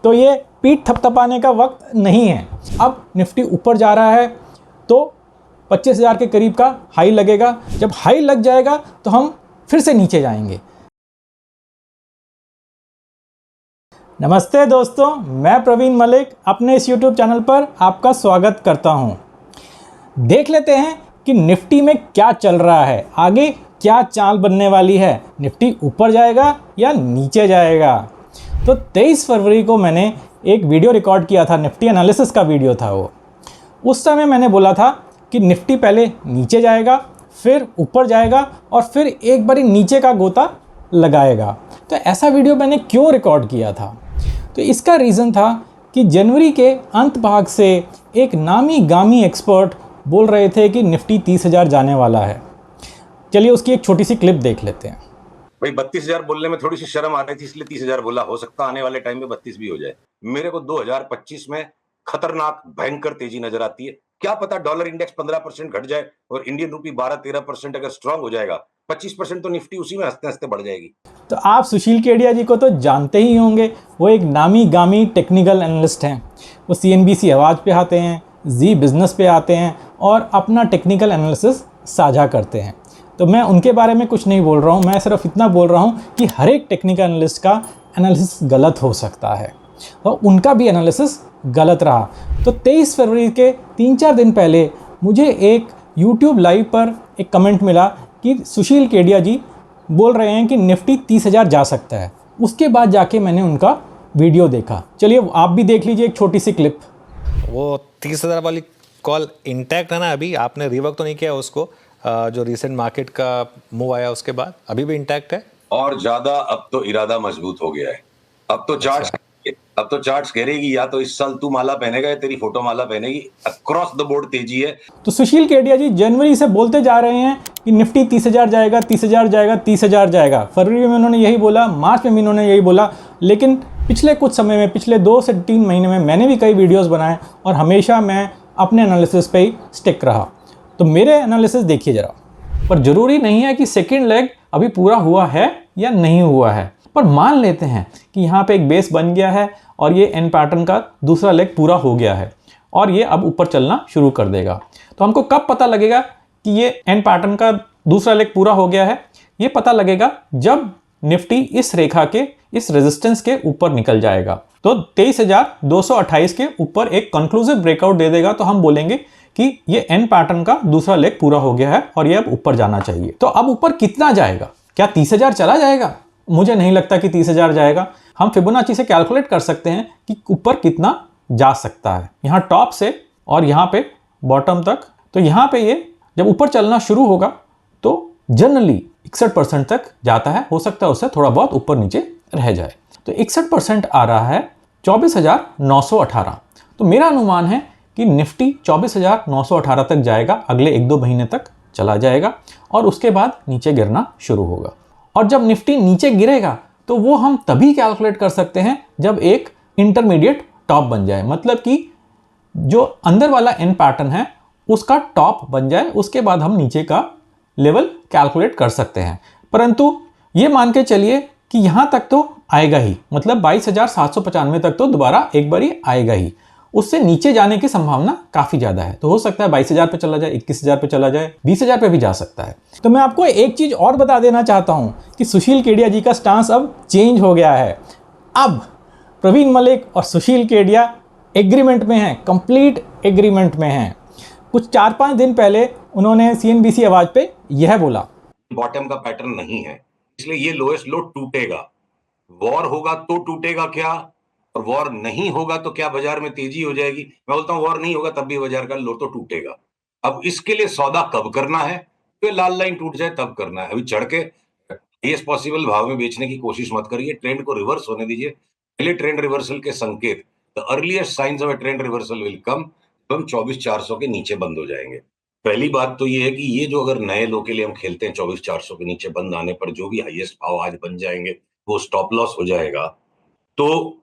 तो ये पीठ थपथपाने का वक्त नहीं है। अब निफ्टी ऊपर जा रहा है तो 25,000 के करीब का हाई लगेगा। जब हाई लग जाएगा तो हम फिर से नीचे जाएंगे। नमस्ते दोस्तों, मैं प्रवीण मलिक अपने इस YouTube चैनल पर आपका स्वागत करता हूं। देख लेते हैं कि निफ्टी में क्या चल रहा है, आगे क्या चाल बनने वाली है, निफ्टी ऊपर जाएगा या नीचे जाएगा। तो 23 फरवरी को मैंने एक वीडियो रिकॉर्ड किया था, निफ्टी एनालिसिस का वीडियो था वो। उस समय मैंने बोला था कि निफ्टी पहले नीचे जाएगा, फिर ऊपर जाएगा और फिर एक बारी नीचे का गोता लगाएगा। तो ऐसा वीडियो मैंने क्यों रिकॉर्ड किया था? तो इसका रीज़न था कि जनवरी के अंत भाग से एक नामी गामी एक्सपर्ट बोल रहे थे कि निफ्टी 30,000 जाने वाला है। चलिए उसकी एक छोटी सी क्लिप देख लेते हैं। भाई 32,000 बोलने में थोड़ी सी शर्म आ रही थी, इसलिए 30,000 बोला। हो सकता आने वाले टाइम में 32 भी हो जाए। मेरे को 2025 में खतरनाक भयंकर तेजी नजर आती है। क्या पता डॉलर इंडेक्स 15% घट जाए और इंडियन रूपी 12-13% अगर स्ट्रांग हो जाएगा, 25% तो निफ्टी उसी में हंसते हंसते बढ़ जाएगी। तो आप सुशील केडिया जी को तो जानते ही होंगे, वो एक नामी गामी टेक्निकल एनालिस्ट हैं। वो CNBC आवाज़ पे आते हैं, जी बिजनेस पे आते हैं और अपना टेक्निकल एनालिसिस साझा करते हैं। तो मैं उनके बारे में कुछ नहीं बोल रहा हूँ, मैं सिर्फ इतना बोल रहा हूँ कि हर एक टेक्निकल एनालिस्ट का एनालिसिस गलत हो सकता है, तो उनका भी एनालिसिस गलत रहा। तो 23 फरवरी के 3-4 दिन पहले मुझे एक YouTube लाइव पर एक कमेंट मिला कि सुशील केडिया जी बोल रहे हैं कि निफ्टी 30,000 जा सकता है। उसके बाद जाके मैंने उनका वीडियो देखा। चलिए आप भी देख लीजिए एक छोटी सी क्लिप। वो 30,000 वाली कॉल इंटैक्ट है ना? अभी आपने रिवर्क तो नहीं किया उसको? जो रिसेंट मार्केट का मूव आया उसके बाद अभी भी इंटैक्ट है? और ज्यादा अब तो इरादा मजबूत हो गया है। अब तो चार्ट्स कहेगी या तो इस साल तू माला पहनेगा या तेरी फोटो माला पहनेगी। अक्रॉस द बोर्ड तेजी है। तो सुशील केडिया जी जनवरी से बोलते जा रहे हैं कि निफ्टी 30,000 जाएगा, 30,000 जाएगा, 30,000 जाएगा। फरवरी में उन्होंने यही बोला, मार्च में भी उन्होंने यही बोला। लेकिन पिछले कुछ समय में, पिछले 2 से 3 महीने में मैंने भी कई वीडियोस बनाए और हमेशा मैं अपने एनालिसिस पे ही स्टिक रहा। तो मेरे एनालिसिस देखिए ज़रा। पर ज़रूरी नहीं है कि सेकेंड लेग अभी पूरा हुआ है या नहीं हुआ है, पर मान लेते हैं कि यहाँ पे एक बेस बन गया है और ये एन पैटर्न का दूसरा लेग पूरा हो गया है और ये अब ऊपर चलना शुरू कर देगा। तो हमको कब पता लगेगा कि ये एन पैटर्न का दूसरा लेग पूरा हो गया है? ये पता लगेगा जब निफ्टी इस रेखा के, इस रेजिस्टेंस के ऊपर निकल जाएगा। तो 23,228 के ऊपर एक कंक्लूसिव ब्रेकआउट दे देगा तो हम बोलेंगे कि ये एन पैटर्न का दूसरा लेग पूरा हो गया है और ये अब ऊपर जाना चाहिए। तो अब ऊपर कितना जाएगा? क्या 30,000 चला जाएगा? मुझे नहीं लगता कि 30,000 जाएगा। हम फिबोनाची से कैलकुलेट कर सकते हैं कि ऊपर कितना जा सकता है, यहाँ टॉप से और यहाँ पे बॉटम तक। तो यहाँ पे ये जब ऊपर चलना शुरू होगा तो जनरली 61% तक जाता है। हो सकता है उससे थोड़ा बहुत ऊपर नीचे रह जाए। तो 61% आ रहा है 24,918। तो मेरा अनुमान है कि निफ्टी 24,918 तक जाएगा, अगले 1-2 महीने तक चला जाएगा और उसके बाद नीचे गिरना शुरू होगा। और जब निफ्टी नीचे गिरेगा तो वो हम तभी कैलकुलेट कर सकते हैं जब एक इंटरमीडिएट टॉप बन जाए, मतलब कि जो अंदर वाला एन पैटर्न है उसका टॉप बन जाए। उसके बाद हम नीचे का लेवल कैलकुलेट कर सकते हैं। परंतु ये मान के चलिए कि यहाँ तक तो आएगा ही, मतलब 22,795 तक तो दोबारा एक बारी आएगा ही। उससे नीचे जाने की संभावना काफ़ी ज़्यादा है। तो हो सकता है 22,000 पे चला जाए, 21,000 पे चला जाए, 20,000 पे भी जा सकता है। तो मैं आपको एक चीज़ और बता देना चाहता हूँ कि सुशील केडिया जी का स्टांस अब चेंज हो गया है। अब प्रवीण मलिक और सुशील केडिया एग्रीमेंट में हैं, कंप्लीट एग्रीमेंट में हैं। कुछ 4-5 दिन पहले उन्होंने CNBC आवाज़ पे यह बोला, बॉटम का पैटर्न नहीं है, इसलिए ये लोएस्ट लो टूटेगा। वॉर होगा तो टूटेगा क्या, और वॉर नहीं होगा तो क्या बाजार में तेजी हो जाएगी? मैं बोलता हूं वॉर नहीं होगा तब भी बाजार का लो तो टूटेगा। अब इसके लिए सौदा कब करना है? तो लाल लाइन टूट जाए तब करना है। अभी चढ़ के हाईएस्ट पॉसिबल भाव में बेचने की कोशिश मत करिए, ट्रेंड को रिवर्स होने दीजिए। पहले ट्रेंड रिवर्सल के संकेत, the earliest science of a trend reversal will come, तो हम 24,400 के नीचे बंद हो जाएंगे। पहली बात तो ये है कि ये जो अगर नए लो के लिए हम खेलते हैं 24,400 के नीचे बंद आने पर जो भी हाईएस्ट भाव आज बन जाएंगे वो स्टॉप लॉस हो जाएगा। तो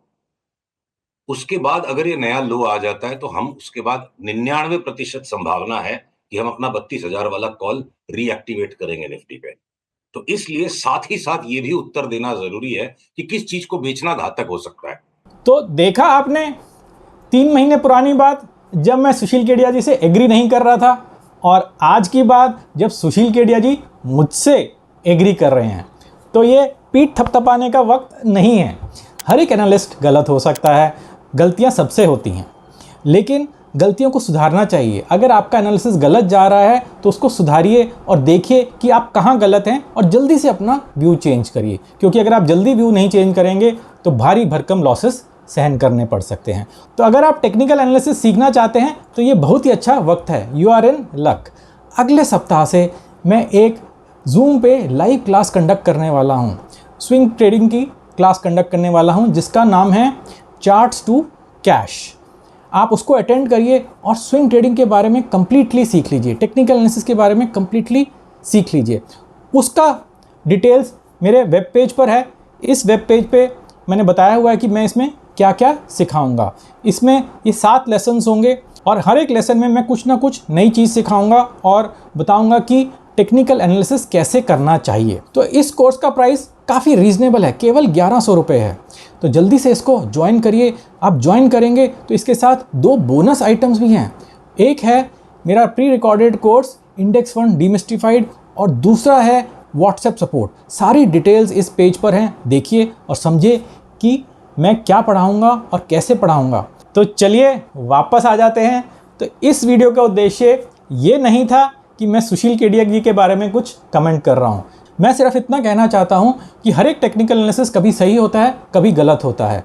उसके बाद अगर ये नया लो आ जाता है तो हम उसके बाद 99% संभावना है कि हम अपना 32,000 वाला कॉल रीएक्टिवेट करेंगे निफ्टी पे। तो इसलिए साथ ही साथ ये भी उत्तर देना जरूरी है कि किस चीज को बेचना घातक हो सकता है। तो देखा आपने 3 महीने पुरानी बात, जब मैं सुशील केडिया जी से एग्री नहीं कर रहा था, और आज की बात जब सुशील केडिया जी मुझसे एग्री कर रहे हैं। तो ये पीठ थपथपाने का वक्त नहीं है। हर एक एनालिस्ट गलत हो सकता है, गलतियां सबसे होती हैं, लेकिन गलतियों को सुधारना चाहिए। अगर आपका एनालिसिस गलत जा रहा है तो उसको सुधारिए और देखिए कि आप कहाँ गलत हैं और जल्दी से अपना व्यू चेंज करिए, क्योंकि अगर आप जल्दी व्यू नहीं चेंज करेंगे तो भारी भरकम लॉसेस सहन करने पड़ सकते हैं। तो अगर आप टेक्निकल एनालिसिस सीखना चाहते हैं तो ये बहुत ही अच्छा वक्त है, यू आर इन लक। अगले सप्ताह से मैं एक जूम पे लाइव क्लास कंडक्ट करने वाला हूँ, स्विंग ट्रेडिंग की क्लास कंडक्ट करने वाला हूँ, जिसका नाम है चार्ट्स टू कैश। आप उसको अटेंड करिए और स्विंग ट्रेडिंग के बारे में कंप्लीटली सीख लीजिए, टेक्निकल एनालिसिस के बारे में कंप्लीटली सीख लीजिए। उसका डिटेल्स मेरे वेब पेज पर है। इस वेब पेज पे मैंने बताया हुआ है कि मैं इसमें क्या क्या सिखाऊंगा। इसमें ये 7 लेसन्स होंगे और हर एक लेसन में मैं कुछ ना कुछ नई चीज़ सिखाऊंगा और बताऊंगा कि टेक्निकल एनालिसिस कैसे करना चाहिए। तो इस कोर्स का प्राइस काफ़ी रीज़नेबल है, केवल 1100 रुपये है। तो जल्दी से इसको ज्वाइन करिए। आप ज्वाइन करेंगे तो इसके साथ 2 बोनस आइटम्स भी हैं। एक है मेरा pre recorded course index fund डीमिस्टिफाइड और दूसरा है व्हाट्सएप सपोर्ट। सारी डिटेल्स इस पेज पर हैं, देखिए और समझिए कि मैं क्या पढ़ाऊँगा और कैसे पढ़ाऊँगा। तो चलिए वापस आ जाते हैं। तो इस वीडियो का उद्देश्य ये नहीं था कि मैं सुशील केडिया जी के बारे में कुछ कमेंट कर रहा हूँ। मैं सिर्फ इतना कहना चाहता हूँ कि हर एक टेक्निकल एनालिसिस कभी सही होता है, कभी गलत होता है।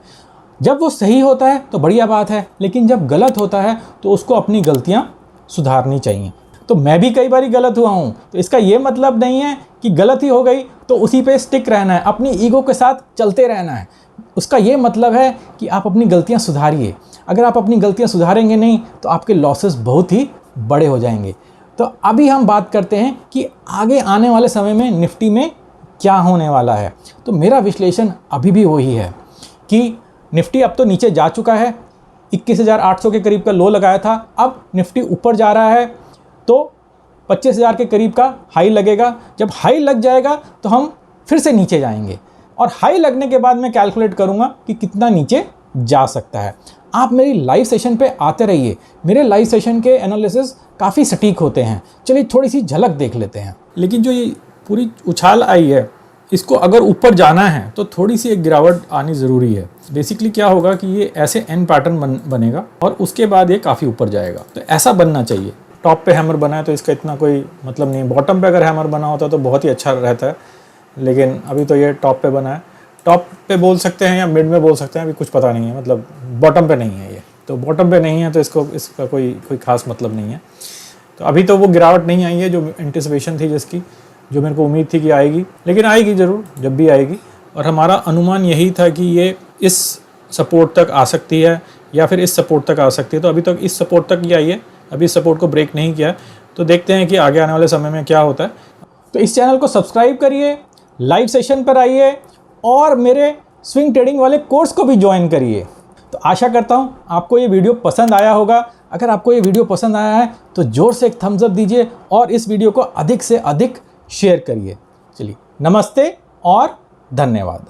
जब वो सही होता है तो बढ़िया बात है, लेकिन जब गलत होता है तो उसको अपनी गलतियाँ सुधारनी चाहिए। तो मैं भी कई बार गलत हुआ हूँ, तो इसका ये मतलब नहीं है कि गलती हो गई तो उसी पे स्टिक रहना है, अपनी ईगो के साथ चलते रहना है। उसका ये मतलब है कि आप अपनी गलतियाँ सुधारिए। अगर आप अपनी गलतियाँ सुधारेंगे नहीं तो आपके लॉसेस बहुत ही बड़े हो जाएंगे। तो अभी हम बात करते हैं कि आगे आने वाले समय में निफ्टी में क्या होने वाला है। तो मेरा विश्लेषण अभी भी वही है कि निफ्टी अब तो नीचे जा चुका है, 21,800 के करीब का लो लगाया था। अब निफ्टी ऊपर जा रहा है तो 25,000 के करीब का हाई लगेगा। जब हाई लग जाएगा तो हम फिर से नीचे जाएंगे और हाई लगने के बाद मैं कैलकुलेट करूंगा कि कितना नीचे जा सकता है। आप मेरी लाइव सेशन पे आते रहिए। मेरे लाइव सेशन के एनालिसिस काफ़ी सटीक होते हैं। चलिए थोड़ी सी झलक देख लेते हैं। लेकिन जो ये पूरी उछाल आई है, इसको अगर ऊपर जाना है तो थोड़ी सी एक गिरावट आनी ज़रूरी है। बेसिकली क्या होगा कि ये ऐसे एन पैटर्न बनेगा और उसके बाद ये काफ़ी ऊपर जाएगा। तो ऐसा बनना चाहिए। टॉप पे हैमर बना है तो इसका इतना कोई मतलब नहीं। बॉटम पे अगर हैमर बना होता तो बहुत ही अच्छा रहता है, लेकिन अभी तो ये टॉप पे बना है। टॉप पे बोल सकते हैं या मिड में बोल सकते हैं, अभी कुछ पता नहीं है, मतलब बॉटम पे नहीं है ये। तो बॉटम पे नहीं है तो इसका कोई खास मतलब नहीं है। तो अभी तो वो गिरावट नहीं आई है जो एंटिसिपेशन थी, जिसकी जो मेरे को उम्मीद थी कि आएगी, लेकिन आएगी ज़रूर जब भी आएगी। और हमारा अनुमान यही था कि ये इस सपोर्ट तक आ सकती है या फिर इस सपोर्ट तक आ सकती है। तो अभी तक इस सपोर्ट तक ही आई है, अभी इस सपोर्ट को ब्रेक नहीं किया। तो देखते हैं कि आगे आने वाले समय में क्या होता है। तो इस चैनल को सब्सक्राइब करिए, लाइव सेशन पर आइए और मेरे स्विंग ट्रेडिंग वाले कोर्स को भी ज्वाइन करिए। तो आशा करता हूँ आपको ये वीडियो पसंद आया होगा। अगर आपको ये वीडियो पसंद आया है तो ज़ोर से एक थम्स अप दीजिए और इस वीडियो को अधिक से अधिक शेयर करिए। चलिए नमस्ते और धन्यवाद।